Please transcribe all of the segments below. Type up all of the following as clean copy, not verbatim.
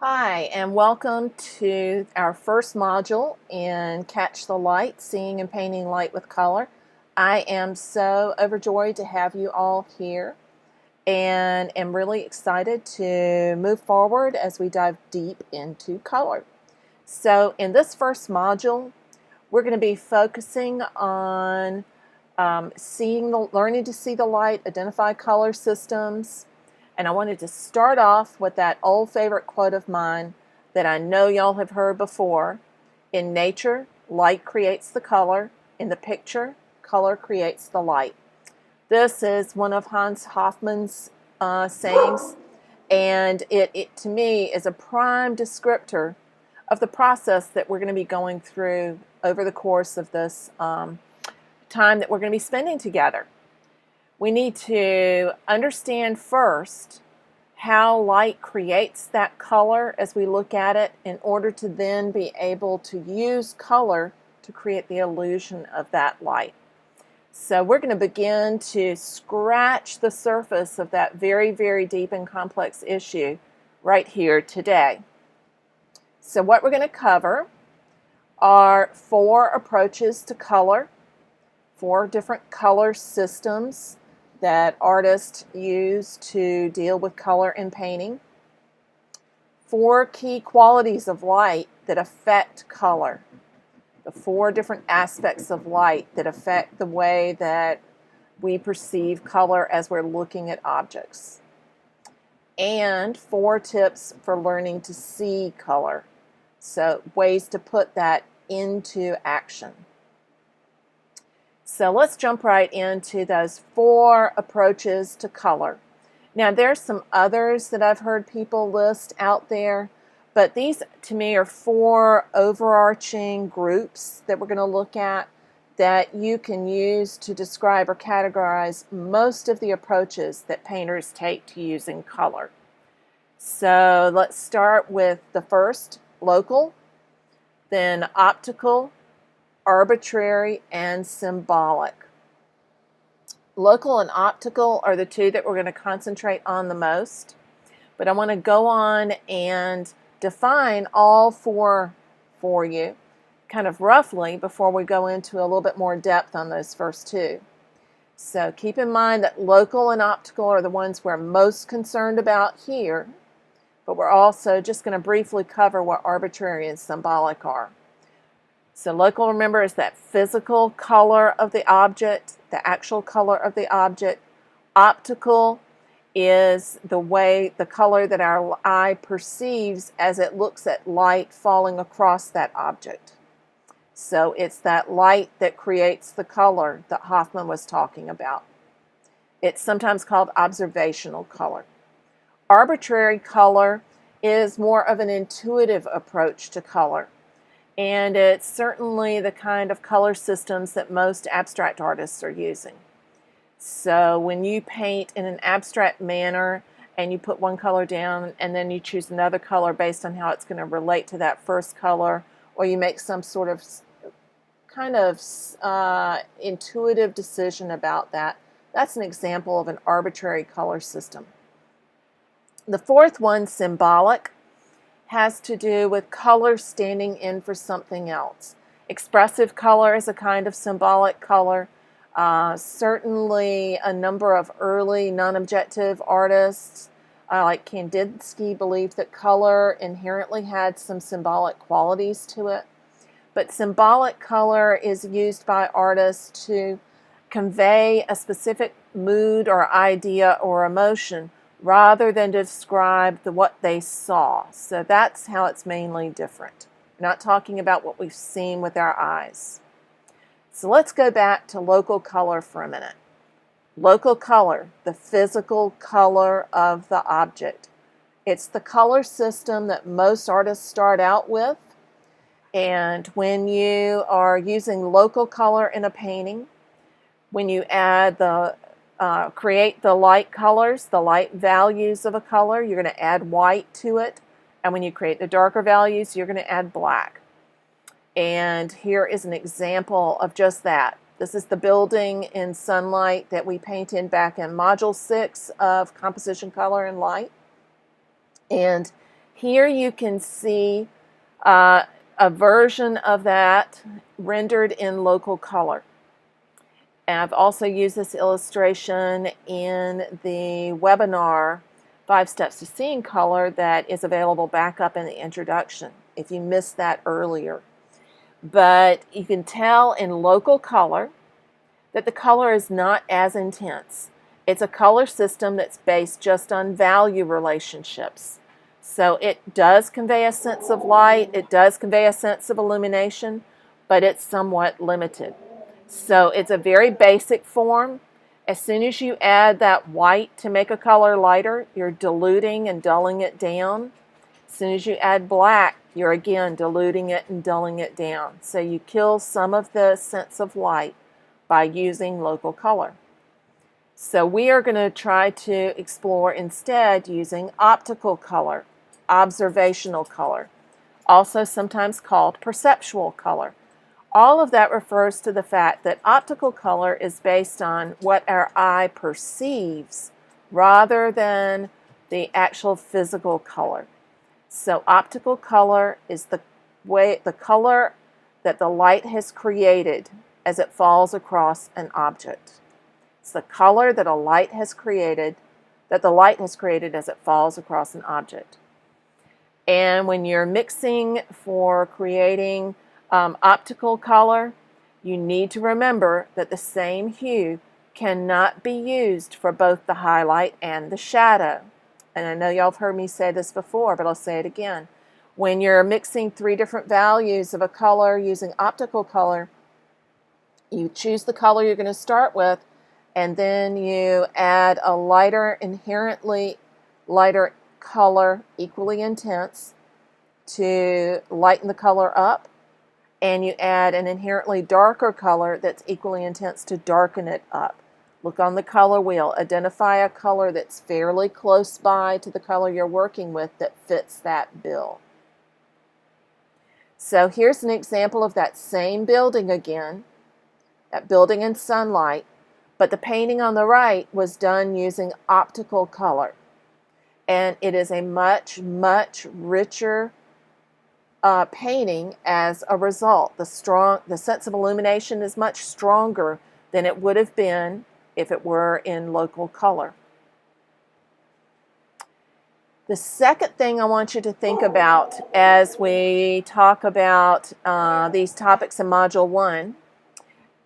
Hi, and welcome to our first module in Catch the Light, Seeing and Painting Light with Color. I am so overjoyed to have you all here and am really excited to move forward as we dive deep into color. So in this first module, we're going to be focusing on learning to see the light, identify color systems. And I wanted to start off with that old favorite quote of mine that I know y'all have heard before. In nature, light creates the color. In the picture, color creates the light. This is one of Hans Hofmann's sayings, and it to me is a prime descriptor of the process that we're going to be going through over the course of this time that we're going to be spending together. We need to understand first how light creates that color as we look at it in order to then be able to use color to create the illusion of that light. So we're going to begin to scratch the surface of that very, very deep and complex issue right here today. So what we're going to cover are 4 approaches to color, 4 different color systems that artists use to deal with color in painting, 4 key qualities of light that affect color, the 4 different aspects of light that affect the way that we perceive color as we're looking at objects, and 4 tips for learning to see color. So ways to put that into action. So let's jump right into those 4 approaches to color. Now there's some others that I've heard people list out there, but these to me are 4 overarching groups that we're going to look at that you can use to describe or categorize most of the approaches that painters take to using color. So let's start with the first, local, then optical, arbitrary, and symbolic. Local and optical are the 2 that we're going to concentrate on the most, but I want to go on and define all 4 for you kind of roughly before we go into a little bit more depth on those first 2. So keep in mind that local and optical are the ones we're most concerned about here, but we're also just going to briefly cover what arbitrary and symbolic are. So local, remember, is that physical color of the object, the actual color of the object. Optical is the color that our eye perceives as it looks at light falling across that object. So it's that light that creates the color that Hofmann was talking about. It's sometimes called observational color. Arbitrary color is more of an intuitive approach to color. And it's certainly the kind of color systems that most abstract artists are using. So when you paint in an abstract manner and you put one color down and then you choose another color based on how it's going to relate to that first color, or you make some sort of intuitive decision about that, that's an example of an arbitrary color system. The fourth one, symbolic, has to do with color standing in for something else. Expressive color is a kind of symbolic color. Certainly a number of early non-objective artists like Kandinsky believed that color inherently had some symbolic qualities to it. But symbolic color is used by artists to convey a specific mood or idea or emotion rather than to describe what they saw. So that's how it's mainly different. We're not talking about what we've seen with our eyes. So let's go back to local color for a minute. Local color, the physical color of the object. It's the color system that most artists start out with. And when you are using local color in a painting, when you add create the light colors, the light values of a color, you're going to add white to it. And when you create the darker values, you're going to add black. And here is an example of just that. This is the building in sunlight that we painted back in Module 6 of Composition, Color, and Light. And Here you can see a version of that rendered in local color. And I've also used this illustration in the webinar 5 Steps to Seeing Color that is available back up in the introduction if you missed that earlier. But you can tell in local color that the color is not as intense. It's a color system that's based just on value relationships. So it does convey a sense of light, it does convey a sense of illumination, but it's somewhat limited. So it's a very basic form. As soon as you add that white to make a color lighter, you're diluting and dulling it down. As soon as you add black, you're again diluting it and dulling it down. So you kill some of the sense of light by using local color. So we are going to try to explore instead using optical color, observational color, also sometimes called perceptual color. All of that refers to the fact that optical color is based on what our eye perceives rather than the actual physical color. So optical color is the color that the light has created as it falls across an object. It's the color that the light has created as it falls across an object. And when you're mixing for creating optical color, you need to remember that the same hue cannot be used for both the highlight and the shadow. And I know y'all have heard me say this before, but I'll say it again. When you're mixing 3 different values of a color using optical color, you choose the color you're going to start with, and then you add a lighter, inherently lighter color, equally intense, to lighten the color up, and you add an inherently darker color that's equally intense to darken it up. Look on the color wheel. Identify a color that's fairly close by to the color you're working with that fits that bill. So here's an example of that same building again, that building in sunlight, but the painting on the right was done using optical color. And it is a much, much richer painting as a result. The sense of illumination is much stronger than it would have been if it were in local color. The second thing I want you to think about as we talk about these topics in Module 1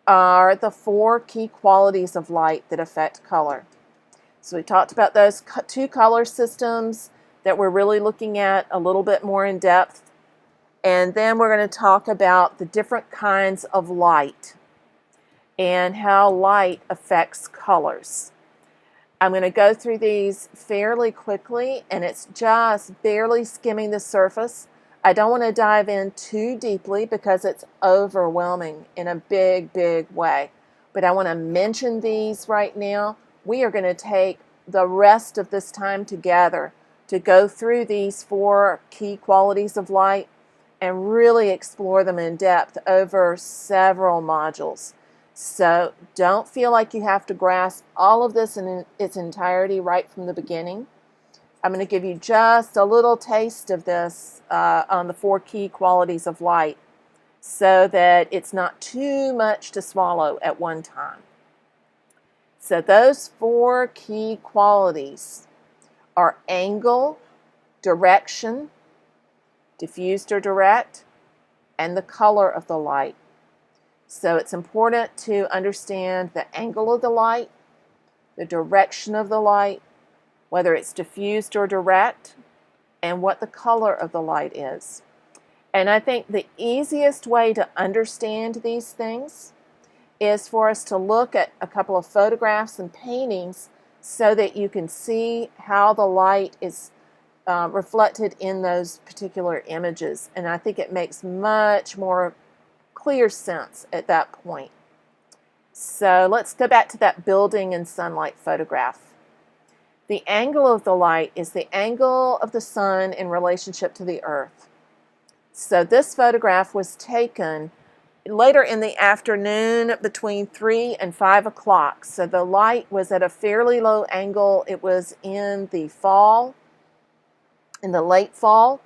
are the 4 key qualities of light that affect color. So we talked about those 2 color systems that we're really looking at a little bit more in depth. And then we're going to talk about the different kinds of light and how light affects colors. I'm going to go through these fairly quickly, and it's just barely skimming the surface. I don't want to dive in too deeply because it's overwhelming in a big, big way. But I want to mention these right now. We are going to take the rest of this time together to go through these 4 key qualities of light and really explore them in depth over several modules. So don't feel like you have to grasp all of this in its entirety right from the beginning. I'm going to give you just a little taste of this on the 4 key qualities of light so that it's not too much to swallow at one time. So those 4 key qualities are angle, direction, diffused or direct, and the color of the light. So it's important to understand the angle of the light, the direction of the light, whether it's diffused or direct, and what the color of the light is. And I think the easiest way to understand these things is for us to look at a couple of photographs and paintings so that you can see how the light is reflected in those particular images. And I think it makes much more clear sense at that point. So let's go back to that building in sunlight photograph. The angle of the light is the angle of the sun in relationship to the earth. So this photograph was taken later in the afternoon between 3 and 5 o'clock. So the light was at a fairly low angle. It was in the fall. in the late fall,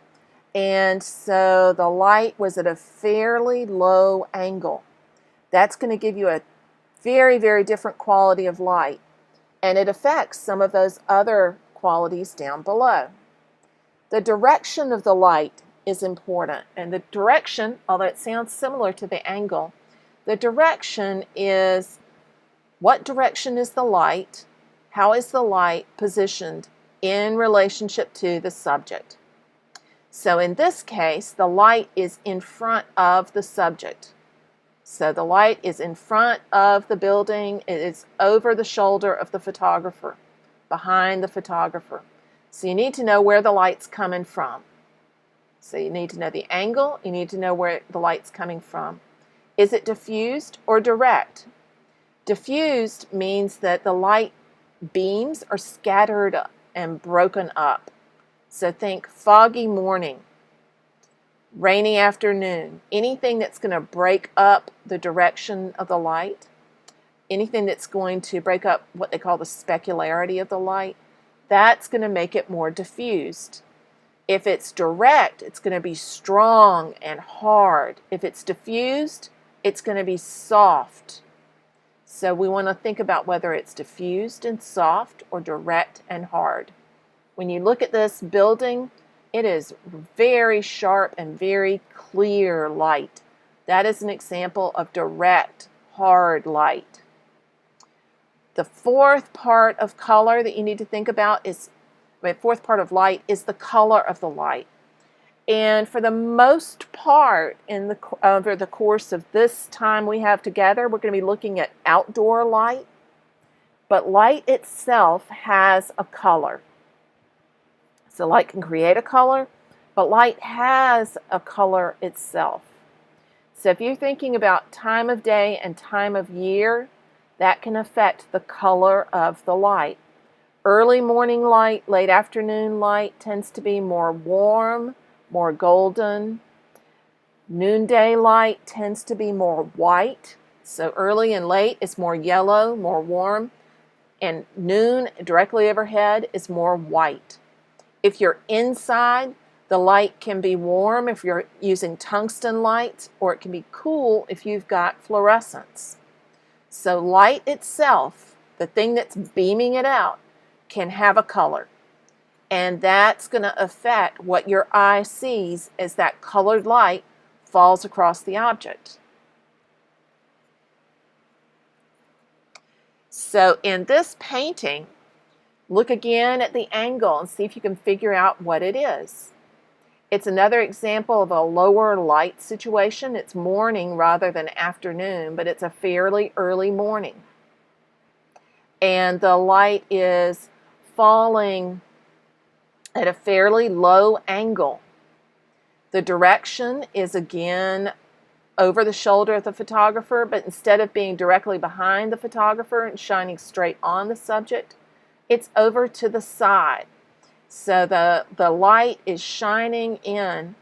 and so the light was at a fairly low angle. That's going to give you a very, very different quality of light, and it affects some of those other qualities down below. The direction of the light is important, and the direction, although it sounds similar to the angle, the direction is what direction is the light, how is the light positioned in relationship to the subject. So in this case, the light is in front of the subject. So the light is in front of the building. It is over the shoulder of the photographer, behind the photographer. So you need to know where the light's coming from. So you need to know the angle. You need to know where the light's coming from. Is it diffused or direct? Diffused means that the light beams are scattered and broken up. So think foggy morning, rainy afternoon, anything that's going to break up the direction of the light, anything that's going to break up what they call the specularity of the light, that's going to make it more diffused. If it's direct, it's going to be strong and hard. If it's diffused, it's going to be soft. So we want to think about whether it's diffused and soft or direct and hard. When you look at this building, it is very sharp and very clear light. That is an example of direct, hard light. The fourth part of color that you need to think about is, fourth part of light is the color of the light. And for the most part, over the course of this time we have together, we're going to be looking at outdoor light. But light itself has a color. So light can create a color, but light has a color itself. So if you're thinking about time of day and time of year, that can affect the color of the light. Early morning light, late afternoon light tends to be more warm, more golden. Noonday light tends to be more white. So early and late is more yellow, more warm. And noon, directly overhead, is more white. If you're inside, the light can be warm if you're using tungsten lights, or it can be cool if you've got fluorescence. So light itself, the thing that's beaming it out, can have a color. And that's going to affect what your eye sees as that colored light falls across the object. So in this painting, look again at the angle and see if you can figure out what it is. It's another example of a lower light situation. It's morning rather than afternoon, but it's a fairly early morning. And the light is falling at a fairly low angle. The direction is again over the shoulder of the photographer, but instead of being directly behind the photographer and shining straight on the subject, it's over to the side. So the light is shining in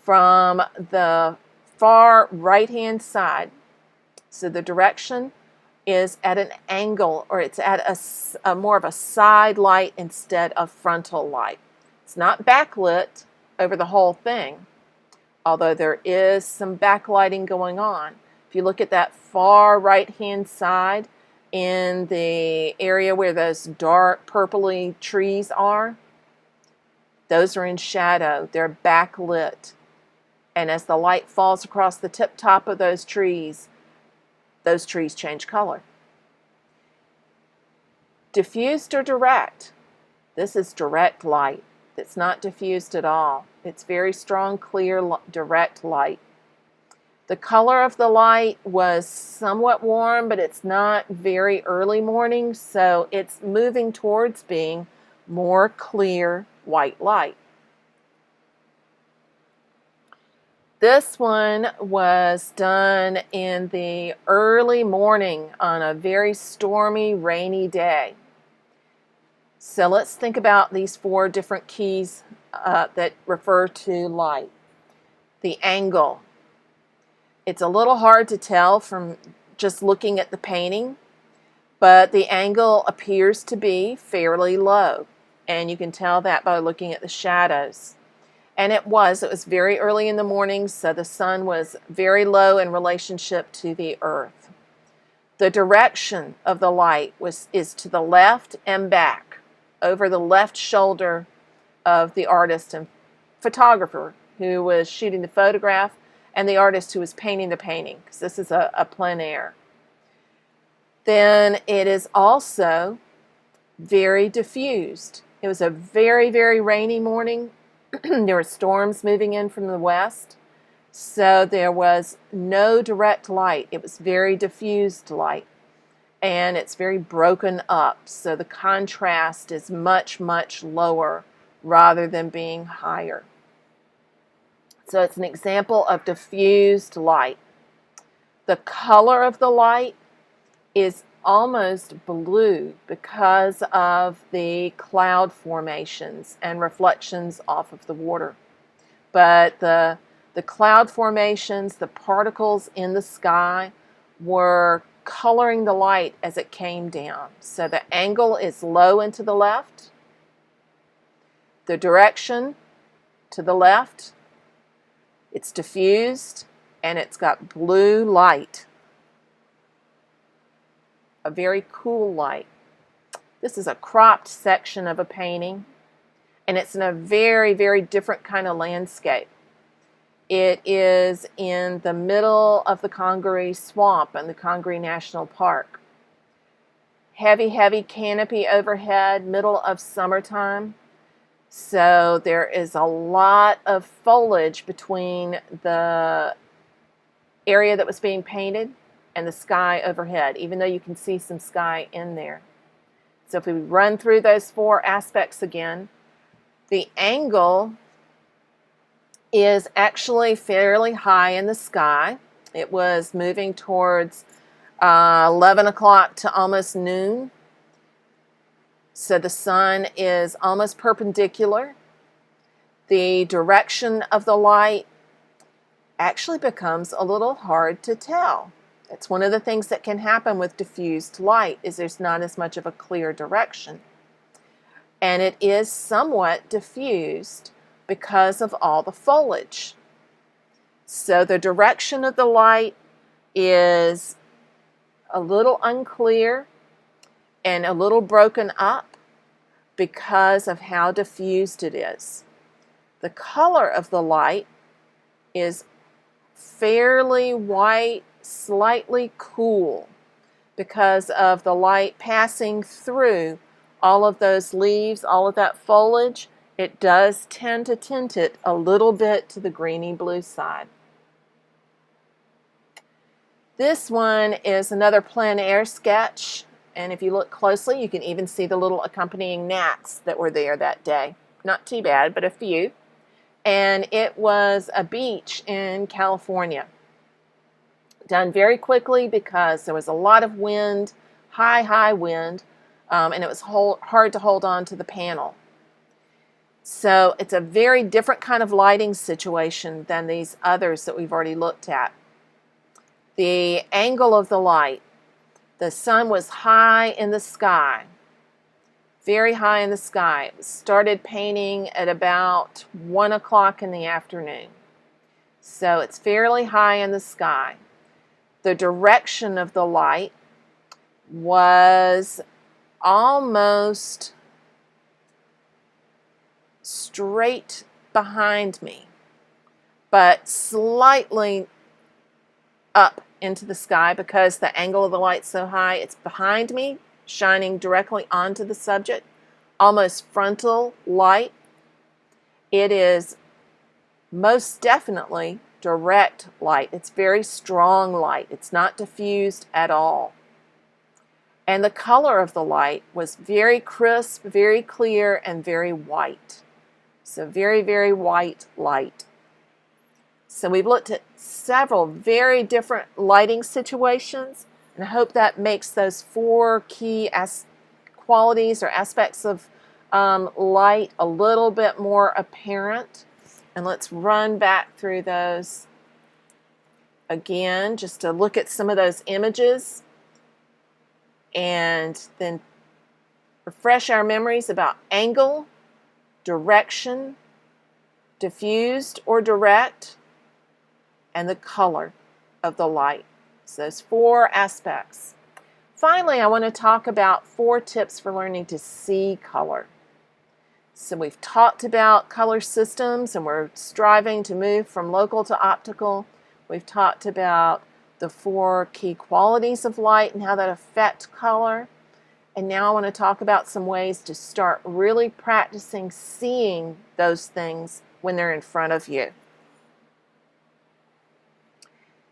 from the far right-hand side. So the direction is at an angle, or it's at a more of a side light instead of frontal light. It's not backlit over the whole thing, although there is some backlighting going on. If you look at that far right-hand side in the area where those dark purpley trees are, those are in shadow. They're backlit. And as the light falls across the tip top of those trees change color. Diffused or direct? This is direct light. It's not diffused at all. It's very strong, clear, direct light. The color of the light was somewhat warm, but it's not very early morning, so it's moving towards being more clear white light. This one was done in the early morning on a very stormy, rainy day. So let's think about these four different keys that refer to light. The angle. It's a little hard to tell from just looking at the painting, but the angle appears to be fairly low. and you can tell that by looking at the shadows. And it was very early in the morning, so the sun was very low in relationship to the earth. The direction of the light is to the left and back, over the left shoulder of the artist and photographer who was shooting the photograph, and the artist who was painting the painting, because this is a plein air. Then it is also very diffused. It was a very, very rainy morning. There were storms moving in from the west, so there was no direct light. It was very diffused light, and it's very broken up, so the contrast is much, much lower rather than being higher. So it's an example of diffused light. The color of the light is almost blue because of the cloud formations and reflections off of the water. But the cloud formations, the particles in the sky, were coloring the light as it came down. So the angle is low and to the left. The direction to the left, it's diffused, and it's got blue light. A very cool light. This is a cropped section of a painting, and it's in a very, very different kind of landscape. It is in the middle of the Congaree Swamp in the Congaree National Park. Heavy, heavy canopy overhead, middle of summertime. So there is a lot of foliage between the area that was being painted and the sky overhead, even though you can see some sky in there. So if we run through those four aspects again, the angle is actually fairly high in the sky. It was moving towards 11 o'clock to almost noon. So the sun is almost perpendicular. The direction of the light actually becomes a little hard to tell. It's one of the things that can happen with diffused light, is there's not as much of a clear direction. And it is somewhat diffused because of all the foliage. So the direction of the light is a little unclear and a little broken up because of how diffused it is. The color of the light is fairly white, slightly cool because of the light passing through all of those leaves, all of that foliage. It does tend to tint it a little bit to the greeny blue side. This one is another plein air sketch, and if you look closely, you can even see the little accompanying gnats that were there that day. Not too bad, but a few. And it was a beach in California. Done very quickly because there was a lot of wind, high wind, and it was hard to hold on to the panel. So it's a very different kind of lighting situation than these others that we've already looked at. The angle of the light, the sun was high in the sky, very high in the sky. It started painting at about 1 o'clock in the afternoon. So it's fairly high in the sky. The direction of the light was almost straight behind me, but slightly up into the sky because the angle of the light's so high. It's behind me, shining directly onto the subject, almost frontal light. It is most definitely direct light. It's very strong light. It's not diffused at all. And the color of the light was very crisp, very clear, and very white. So very, very white light. So we've looked at several very different lighting situations, and I hope that makes those four key qualities or aspects of light a little bit more apparent. And let's run back through those again just to look at some of those images and then refresh our memories about angle, direction, diffused or direct, and the color of the light. So those 4 aspects. Finally, I want to talk about 4 tips for learning to see color. So we've talked about color systems, and we're striving to move from local to optical. We've talked about the 4 key qualities of light and how that affect color. And now I want to talk about some ways to start really practicing seeing those things when they're in front of you.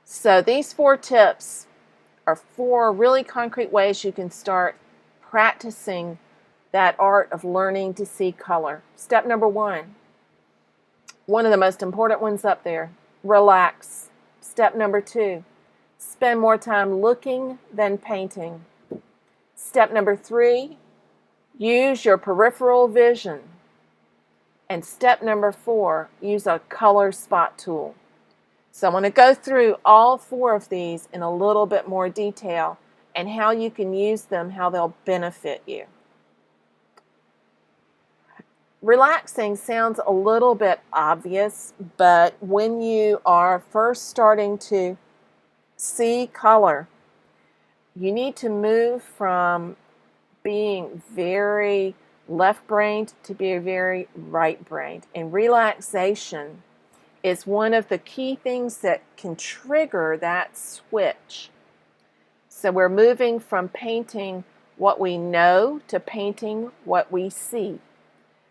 So these 4 tips are 4 really concrete ways you can start practicing that art of learning to see color. Step number 1, one of the most important ones up there, relax. Step number 2, spend more time looking than painting. Step number 3, use your peripheral vision. And step number 4, use a color spot tool. So I want to go through all 4 of these in a little bit more detail and how you can use them, how they'll benefit you. Relaxing sounds a little bit obvious, but when you are first starting to see color, you need to move from being very left-brained to be very right-brained. And relaxation is one of the key things that can trigger that switch. So we're moving from painting what we know to painting what we see.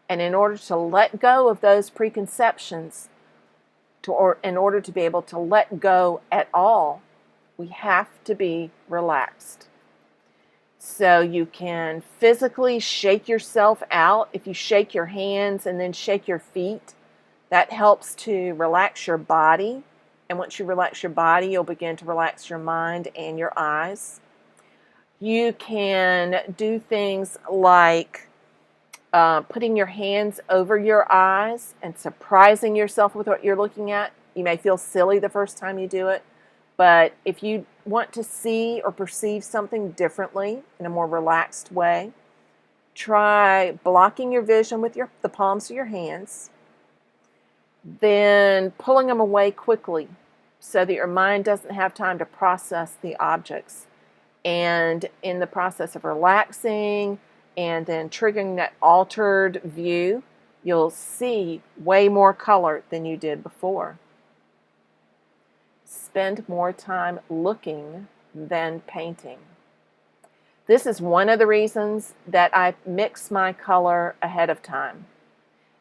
And in order to let go of those preconceptions, or in order to be able to let go at all, we have to be relaxed. So you can physically shake yourself out. If you shake your hands and then shake your feet, that helps to relax your body. And once you relax your body, you'll begin to relax your mind and your eyes. You can do things like putting your hands over your eyes and surprising yourself with what you're looking at. You may feel silly the first time you do it, but if you want to see or perceive something differently in a more relaxed way, try blocking your vision with the palms of your hands, then pulling them away quickly so that your mind doesn't have time to process the objects. And in the process of relaxing and then triggering that altered view, you'll see way more color than you did before. Spend more time looking than painting. This is one of the reasons that I mix my color ahead of time.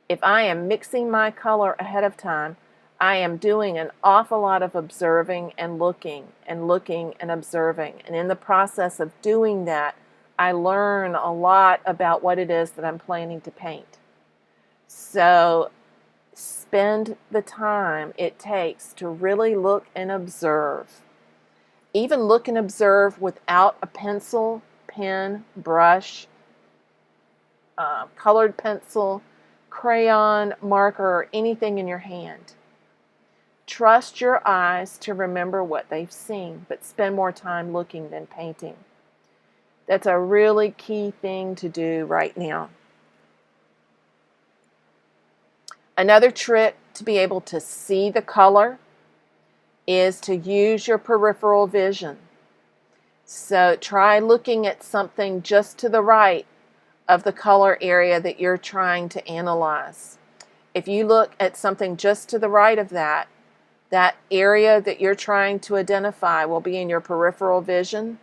If I am mixing my color ahead of time, I am doing an awful lot of observing and looking and observing. And in the process of doing that, I learn a lot about what it is that I'm planning to paint. So spend the time it takes to really look and observe. Even look and observe without a pencil, pen, brush, colored pencil, crayon, marker, or anything in your hand. Trust your eyes to remember what they've seen, but spend more time looking than painting. That's a really key thing to do right now. Another trick to be able to see the color is to use your peripheral vision. So try looking at something just to the right of the color area that you're trying to analyze. If you look at something just to the right of that area that you're trying to identify will be in your peripheral vision,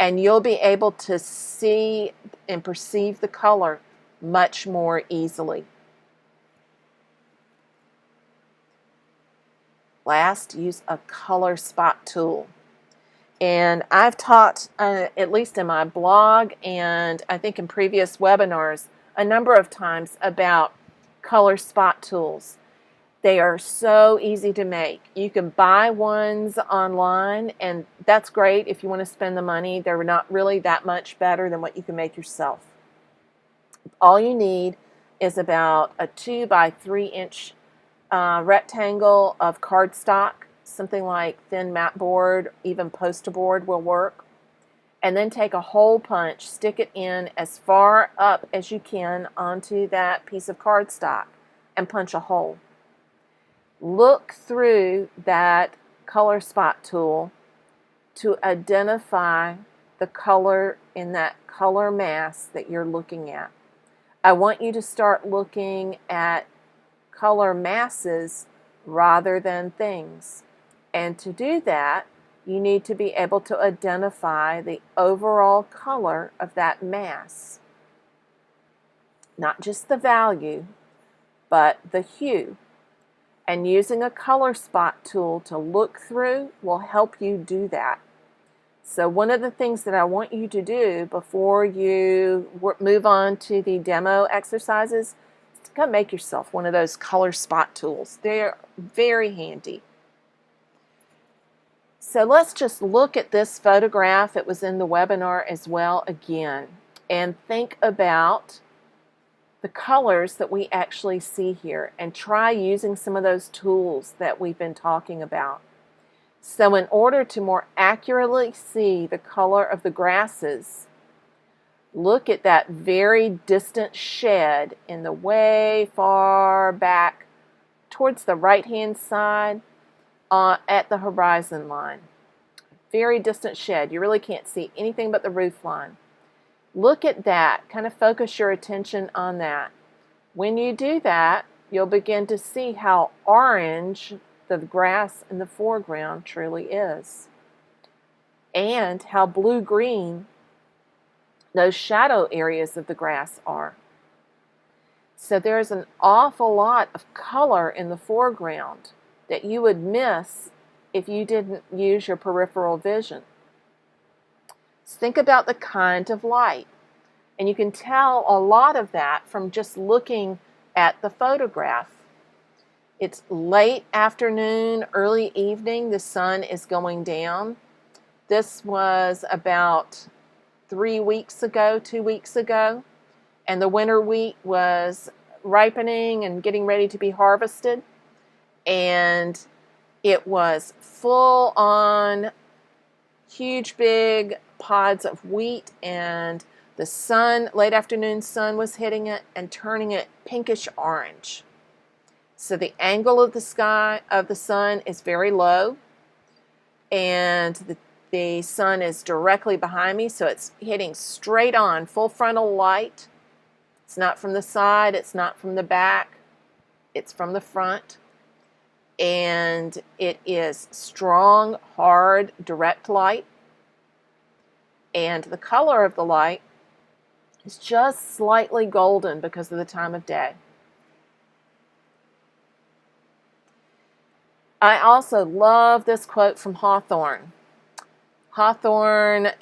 and you'll be able to see and perceive the color much more easily. Last, use a color spot tool. And I've taught, at least in my blog and I think in previous webinars, a number of times about color spot tools. They are so easy to make. You can buy ones online, and that's great if you want to spend the money. They're not really that much better than what you can make yourself. All you need is about a 2 by 3 inch rectangle of cardstock. Something like thin mat board, even poster board will work. and then take a hole punch, stick it in as far up as you can onto that piece of cardstock and punch a hole. Look through that color spot tool to identify the color in that color mass that you're looking at. I want you to start looking at color masses rather than things. And to do that, you need to be able to identify the overall color of that mass. Not just the value, but the hue. And using a color spot tool to look through will help you do that. So one of the things that I want you to do before you move on to the demo exercises is to come make yourself one of those color spot tools. They're very handy. So let's just look at this photograph. It was in the webinar as well again, and think about the colors that we actually see here and try using some of those tools that we've been talking about. So in order to more accurately see the color of the grasses, look at that very distant shed in the way far back towards the right-hand side at the horizon line. Very distant shed. You really can't see anything but the roof line. Look at that. Kind of focus your attention on that. When you do that, you'll begin to see how orange the grass in the foreground truly is, and how blue-green those shadow areas of the grass are. So there's an awful lot of color in the foreground that you would miss if you didn't use your peripheral vision. So think about the kind of light. And you can tell a lot of that from just looking at the photograph. It's late afternoon, early evening. The sun is going down. This was about 3 weeks ago, 2 weeks ago. And the winter wheat was ripening and getting ready to be harvested. And it was full on huge big pods of wheat, and the sun, late afternoon sun, was hitting it and turning it pinkish orange. So the angle of the sky of the sun is very low, and the sun is directly behind me, so it's hitting straight on, full frontal light. It's not from the side, it's not from the back, it's from the front. And it is strong, hard, direct light. And the color of the light is just slightly golden because of the time of day. I also love this quote from Hawthorne. Hawthorne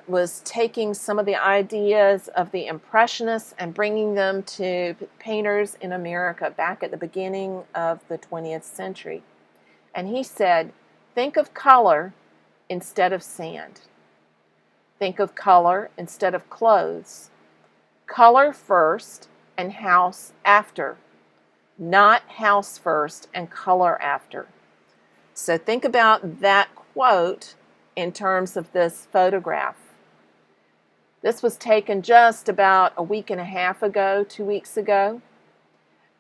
was taking some of the ideas of the Impressionists and bringing them to painters in America back at the beginning of the 20th century. And he said, think of color instead of sand. Think of color instead of clothes. Color first and house after, not house first and color after. So think about that quote in terms of this photograph. This was taken just about a week and a half ago, 2 weeks ago,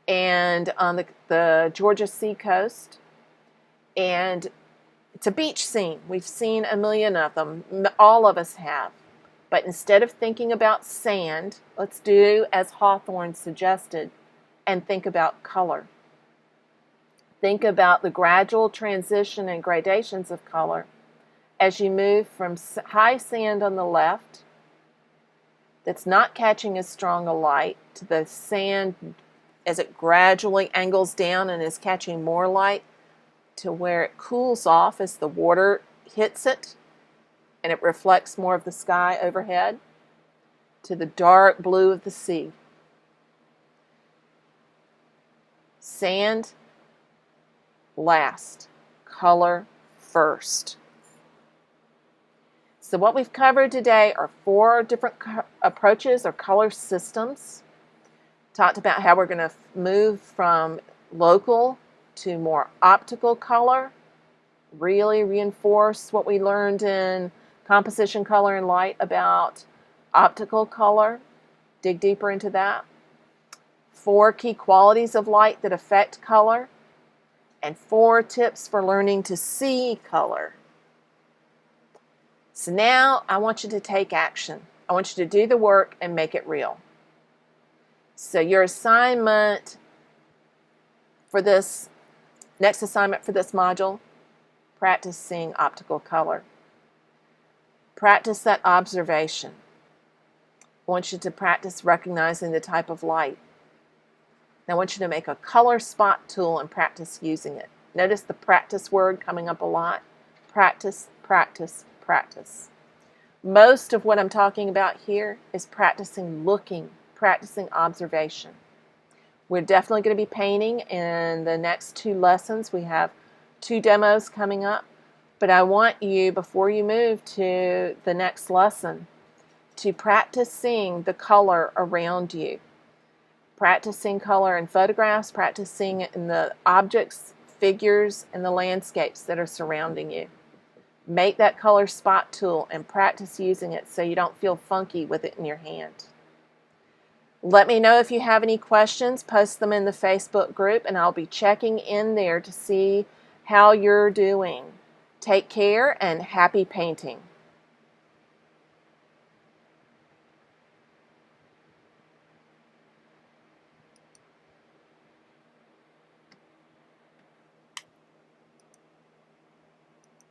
and on the Georgia seacoast. And it's a beach scene. We've seen a million of them. All of us have. But instead of thinking about sand, let's do as Hawthorne suggested and think about color. Think about the gradual transition and gradations of color as you move from high sand on the left that's not catching as strong a light to the sand as it gradually angles down and is catching more light to where it cools off as the water hits it and it reflects more of the sky overhead to the dark blue of the sea. Sand last, color first. So what we've covered today are 4 different approaches or color systems. Talked about how we're going to move from local to more optical color, really reinforce what we learned in Composition, color, and light about optical color. Dig deeper into that. 4 key qualities of light that affect color. And 4 tips for learning to see color. So now I want you to take action. I want you to do the work and make it real. So your assignment for this, next assignment for this module, practice seeing optical color. Practice that observation. I want you to practice recognizing the type of light. Now I want you to make a color spot tool and practice using it. Notice the practice word coming up a lot. Practice, practice, practice. Most of what I'm talking about here is practicing looking, practicing observation. We're definitely going to be painting in the next 2 lessons. We have 2 demos coming up, but I want you, before you move to the next lesson, to practice seeing the color around you. Practicing color in photographs, practicing it in the objects, figures, and the landscapes that are surrounding you. Make that color spot tool and practice using it so you don't feel funky with it in your hand. Let me know if you have any questions. Post them in the Facebook group, and I'll be checking in there to see how you're doing. Take care and happy painting.